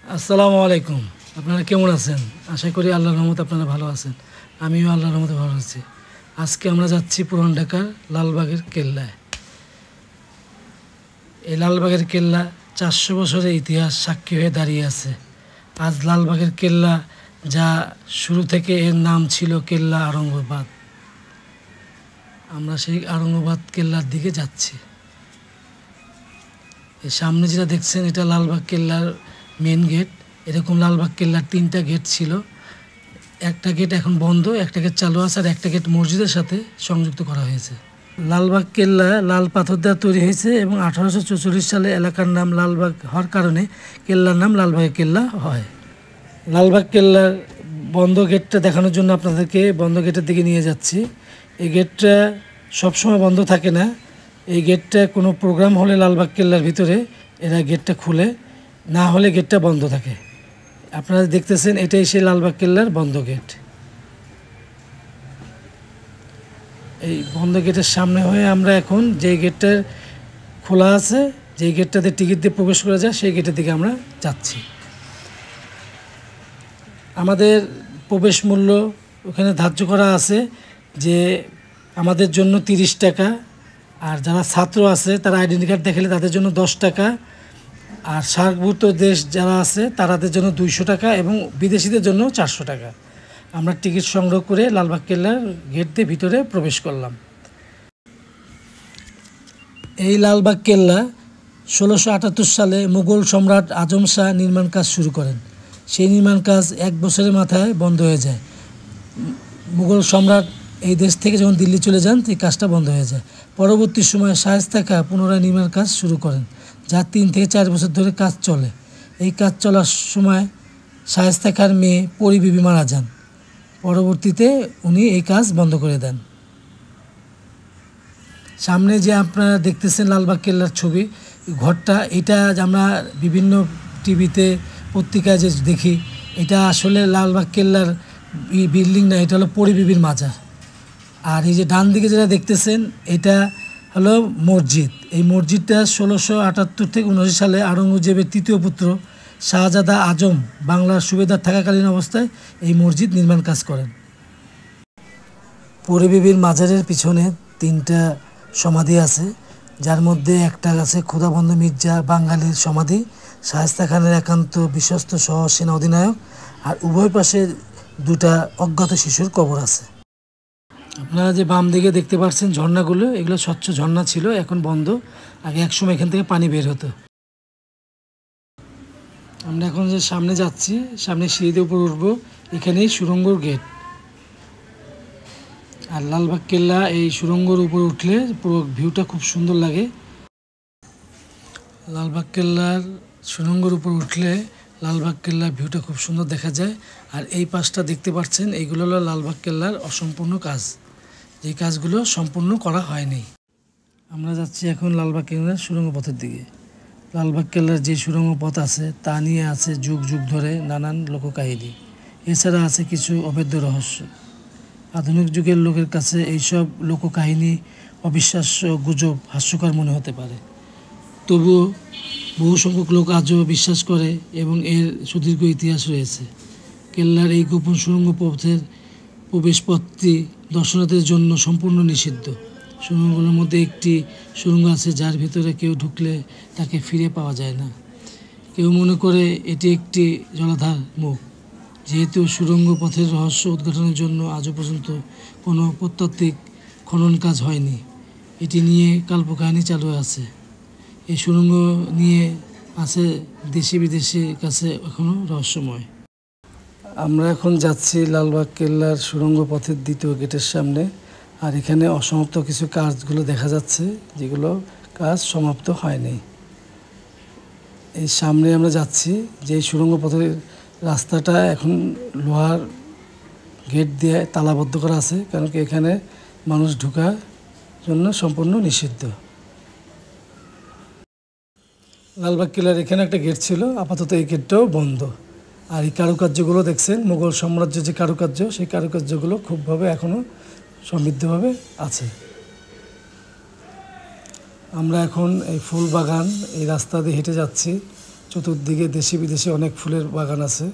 আসসালামু আলাইকুম। আপনারা কেমন আছেন? আশা করি আল্লাহর রহমতে আপনারা ভালো আছেন। আমিও আল্লাহর রহমতে ভালো আছি। আজকে আমরা যাচ্ছি পুরান ঢাকার লালবাগের কেল্লায়। এই লালবাগের কেল্লা ৪০০ বছরের ইতিহাস সাক্ষী হয়ে দাঁড়িয়ে আছে। আজ লালবাগের কেল্লা, যা শুরু থেকে এর নাম ছিল কেল্লা আরঙ্গবাদ, আমরা সেই আরঙ্গবাদ কেল্লার দিকে যাচ্ছি। এই সামনে যেটা দেখছেন, এটা লালবাগ কেল্লার মেন গেট। এরকম লালবাগ কেল্লার ৩টা গেট ছিল। একটা গেট এখন বন্ধ, একটা গেট চালু আছে, আর একটা গেট মসজিদের সাথে সংযুক্ত করা হয়েছে। লালবাগ কেল্লা লাল পাথর দেওয়া তৈরি হয়েছে এবং 1844 সালে এলাকার নাম লালবাগ হওয়ার কারণে কেল্লার নাম লালবাগের কেল্লা হয়। লালবাগ কেল্লার বন্ধ গেটটা দেখানোর জন্য আপনাদেরকে বন্ধ গেটের দিকে নিয়ে যাচ্ছি। এই গেটটা সবসময় বন্ধ থাকে না। এই গেটটা কোনো প্রোগ্রাম হলে লালবাগ কেল্লার ভিতরে এরা গেটটা খুলে, না হলে গেটটা বন্ধ থাকে। আপনারা দেখতেছেন, এটাই সেই লালবাগ কেল্লার বন্ধ গেট। এই বন্ধ গেটের সামনে হয়ে আমরা এখন যে গেটটা খোলা আছে, যে গেটটাতে টিকিট দিয়ে প্রবেশ করা যায়, সেই গেটের দিকে আমরা যাচ্ছি। আমাদের প্রবেশ মূল্য ওখানে ধার্য করা আছে যে আমাদের জন্য 30 টাকা, আর যারা ছাত্র আছে তারা আইডেন্টি কার্ড দেখালে তাদের জন্য 10 টাকা, আর সার্কভুক্ত দেশ যারা আছে তাদের জন্য 200 টাকা এবং বিদেশিদের জন্য 400 টাকা। আমরা টিকিট সংগ্রহ করে লালবাগ কেল্লার গেট দিয়ে ভিতরে প্রবেশ করলাম। এই লালবাগ কেল্লা 1678 সালে মুঘল সম্রাট আজম শাহ নির্মাণ কাজ শুরু করেন। সেই নির্মাণ কাজ 1 বছরের মাথায় বন্ধ হয়ে যায়। মুঘল সম্রাট এই দেশ থেকে যখন দিল্লি চলে যান, এই কাজটা বন্ধ হয়ে যায়। পরবর্তী সময়ে শায়েস্তা খাঁ পুনরায় নির্মাণ কাজ শুরু করেন, যা 3 থেকে 4 বছর ধরে কাজ চলে। এই কাজ চলার সময় শায়েস্তা খাঁর মেয়ে পরি বিবি মারা যান। পরবর্তীতে উনি এই কাজ বন্ধ করে দেন। সামনে যে আপনারা দেখতেছেন লালবাগ কেল্লার ছবি, ঘরটা, এটা আমরা বিভিন্ন টিভিতে পত্রিকায় যে দেখি, এটা আসলে লালবাগ কেল্লার বিল্ডিং না, এটা হলো পরি বিবির মাজার। আর এই যে ডান দিকে যেটা দেখতেছেন, এটা হলো মসজিদ। এই মসজিদটা 1678 থেকে 79 সালে আওরঙ্গজেবের 3য় পুত্র শাহজাদা আজম বাংলার সুবেদার থাকাকালীন অবস্থায় এই মসজিদ নির্মাণ কাজ করেন। পরি বিবির মাজারের পিছনে 3টা সমাধি আছে, যার মধ্যে একটা আছে খোদাবন্দ মির্জা বাঙালির সমাধি, শায়েস্তা খানের একান্ত বিশ্বস্ত সহ সেনা অধিনায়ক, আর উভয় পাশে 2টা অজ্ঞাত শিশুর কবর আছে। আপনারা যে বাম দিকে দেখতে পাচ্ছেন ঝর্ণাগুলো, এগুলো স্বচ্ছ ঝর্ণা ছিল, এখন বন্ধ। আগে একসময় এখান থেকে পানি বের হতো। আমরা এখন যে সামনে যাচ্ছি, সামনে সিঁড়িতে উপর উঠবো, এখানেই সুড়ঙ্গর গেট। আর লালবাগ কেল্লা এই সুড়ঙ্গর উপর উঠলে পুরো ভিউটা খুব সুন্দর লাগে। লালবাগ কেল্লার সুড়ঙ্গর উপর উঠলে লালবাগ কেল্লার ভিউটা খুব সুন্দর দেখা যায়। আর এই পাশটা দেখতে পাচ্ছেন, এইগুলো হলো লালবাগ কেল্লার অসম্পূর্ণ কাজ, যে কাজগুলো সম্পূর্ণ করা হয়নি। আমরা যাচ্ছি এখন লালবাগ কেল্লার সুড়ঙ্গ পথের দিকে। লালবাগ কেল্লার যে সুড়ঙ্গ পথ আছে, তা নিয়ে আছে যুগ যুগ ধরে নানান লোককাহিনী। এছাড়া আছে কিছু অবেদ্য রহস্য। আধুনিক যুগের লোকের কাছে এইসব লোককাহিনী অবিশ্বাস্য, গুজব, হাস্যকর মনে হতে পারে। তবুও বহু সংখ্যক লোক আজও বিশ্বাস করে এবং এর সুদীর্ঘ ইতিহাস রয়েছে। কেল্লার এই গোপন সুড়ঙ্গ পথের প্রবেশপথটি দর্শনার্থীদের জন্য সম্পূর্ণ নিষিদ্ধ। সুড়ঙ্গগুলোর মধ্যে একটি সুড়ঙ্গ আছে, যার ভিতরে কেউ ঢুকলে তাকে ফিরে পাওয়া যায় না। কেউ মনে করে এটি একটি জলাধার মুখ। যেহেতু সুড়ঙ্গ পথের রহস্য উদ্ঘাটনের জন্য আজও পর্যন্ত কোনো প্রত্নতাত্ত্বিক খনন কাজ হয়নি, এটি নিয়ে কল্পকাহিনী চালু আছে। এই সুড়ঙ্গ নিয়ে আছে দেশি বিদেশির কাছে এখনও রহস্যময়। আমরা এখন যাচ্ছি লালবাগ কেল্লার সুড়ঙ্গ পথের 2য় গেটের সামনে। আর এখানে অসমাপ্ত কিছু কাজগুলো দেখা যাচ্ছে, যেগুলো কাজ সমাপ্ত হয়নি। এই সামনে আমরা যাচ্ছি, যে সুড়ঙ্গ পথের রাস্তাটা এখন লোহার গেট দিয়ে তালাবদ্ধ করা আছে, কারণ কি এখানে মানুষ ঢোকার জন্য সম্পূর্ণ নিষিদ্ধ। লালবাগ কেল্লার এখানে একটা গেট ছিল, আপাতত এই গেটটাও বন্ধ। আর এই কারুকার্যগুলো দেখছেন, মুঘল সাম্রাজ্যের যে কারুকার্য, সেই কারুকার্যগুলো খুবভাবে এখনও সমৃদ্ধভাবে আছে। আমরা এখন এই ফুল বাগান, এই রাস্তা দিয়ে হেঁটে যাচ্ছি। চতুর্দিকে দেশি বিদেশি অনেক ফুলের বাগান আছে,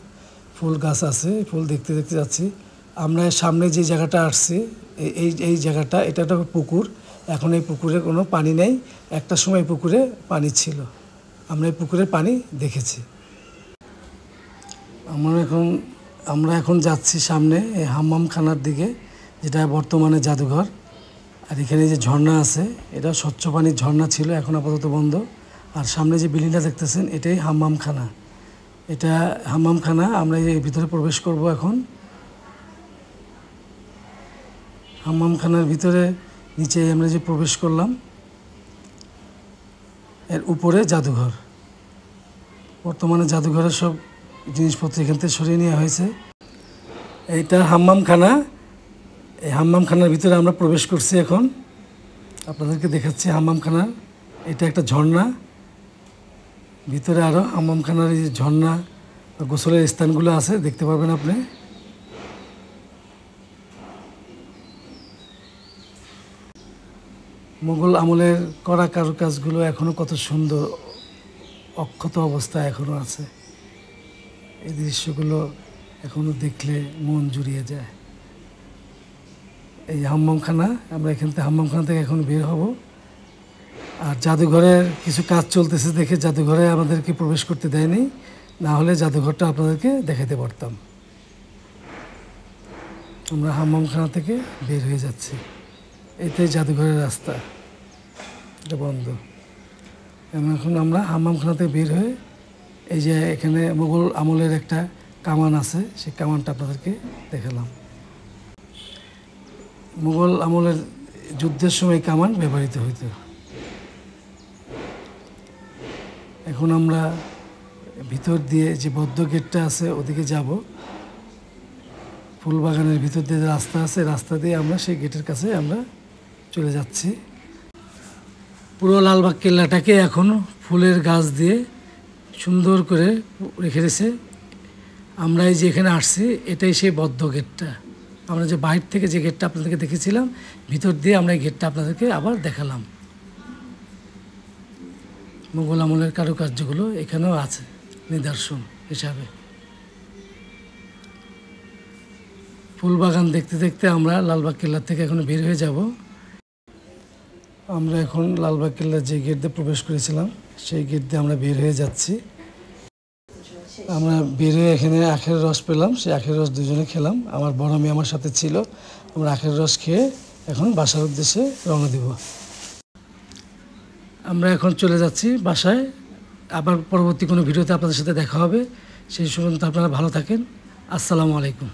ফুল গাছ আছে। ফুল দেখতে দেখতে যাচ্ছি। আমরা সামনে যে জায়গাটা আসছি, এই জায়গাটা, এটা একটা পুকুর। এখন এই পুকুরে কোনো পানি নেই। একটা সময় পুকুরে পানি ছিল, আমরা এই পুকুরের পানি দেখেছি। আমরা এখন যাচ্ছি সামনে এই হাম্মামখানার দিকে, যেটা বর্তমানে জাদুঘর। আর এখানে যে ঝর্ণা আছে, এটা স্বচ্ছ পানির ঝর্ণা ছিল, এখন আপাতত বন্ধ। আর সামনে যে বিল্ডিংটা দেখতেছেন, এটাই হাম্মামখানা। এটা হাম্মামখানা। আমরা এই ভিতরে প্রবেশ করব এখন। হাম্মামখানার ভিতরে নিচে আমরা যে প্রবেশ করলাম, এর উপরে জাদুঘর। বর্তমানে জাদুঘরের সব জিনিসপত্র এখান থেকে সরিয়ে নেওয়া হয়েছে। এইটা হাম্মামখানা। এই হাম্মামখানার ভিতরে আমরা প্রবেশ করছি এখন। আপনাদেরকে দেখাচ্ছি হাম্মামখানার। এটা একটা ঝর্ণা। ভিতরে আরও হাম্মামখানার এই যে ঝর্ণা, গোসলের স্থানগুলো আছে, দেখতে পারবেন আপনি। মুঘল আমলের করা কারুকাজগুলো এখনও কত সুন্দর অক্ষত অবস্থায় এখনও আছে। এই দৃশ্যগুলো এখনও দেখলে মন জুড়িয়ে যায়। এই হাম্মামখানা, আমরা এখান থেকে হাম্মামখানা থেকে এখন বের হব। আর জাদুঘরের কিছু কাজ চলতেছে দেখে জাদুঘরে আমাদেরকে প্রবেশ করতে দেয়নি, না হলে জাদুঘরটা আপনাদেরকে দেখাতে পারতাম। আমরা হাম্মামখানা থেকে বের হয়ে যাচ্ছি। এটাই জাদুঘরের রাস্তা, এটা বন্ধ। এখন আমরা হাম্মামখানা থেকে বের হয়ে এই যে এখানে মুঘল আমলের একটা কামান আছে, সেই কামানটা আপনাদেরকে দেখালাম। মুঘল আমলের যুদ্ধের সময় কামান ব্যবহৃত হইত। এখন আমরা ভিতর দিয়ে যে বদ্ধ গেটটা আছে ওদিকে যাব। ফুলবাগানের ভিতর দিয়ে যে রাস্তা আছে, রাস্তা দিয়ে আমরা সেই গেটের কাছে আমরা চলে যাচ্ছি। পুরো লালবাগ কেল্লাটাকে এখন ফুলের গাছ দিয়ে সুন্দর করে রেখে দিয়েছে। আমরা এই যে এখানে আসছি, এটাই সেই বদ্ধ গেটটা। আমরা যে বাইরে থেকে যে গেটটা আপনাদেরকে দেখেছিলাম, ভিতর দিয়ে আমরা এই গেটটা আপনাদেরকে আবার দেখালাম। মুঘল আমলের কারুকার্যগুলো এখানেও আছে নিদর্শন হিসাবে। ফুলবাগান দেখতে দেখতে আমরা লালবাগ কেল্লা থেকে এখন বের হয়ে যাব। আমরা এখন লালবাগ কেল্লার যে গেট দিয়ে প্রবেশ করেছিলাম, সেই গেট দিয়ে আমরা বের হয়ে যাচ্ছি। আমরা বের হয়ে এখানে আখের রস পেলাম, সেই আখের রস দুজনে খেলাম। আমার বড় মেয়ে আমার সাথে ছিল। আমরা আখের রস খেয়ে এখন বাসার উদ্দেশ্যে রওনা দিব। আমরা এখন চলে যাচ্ছি বাসায়। আবার পরবর্তী কোনো ভিডিওতে আপনাদের সাথে দেখা হবে। সেই পর্যন্ত আপনারা ভালো থাকেন। আসসালামু আলাইকুম।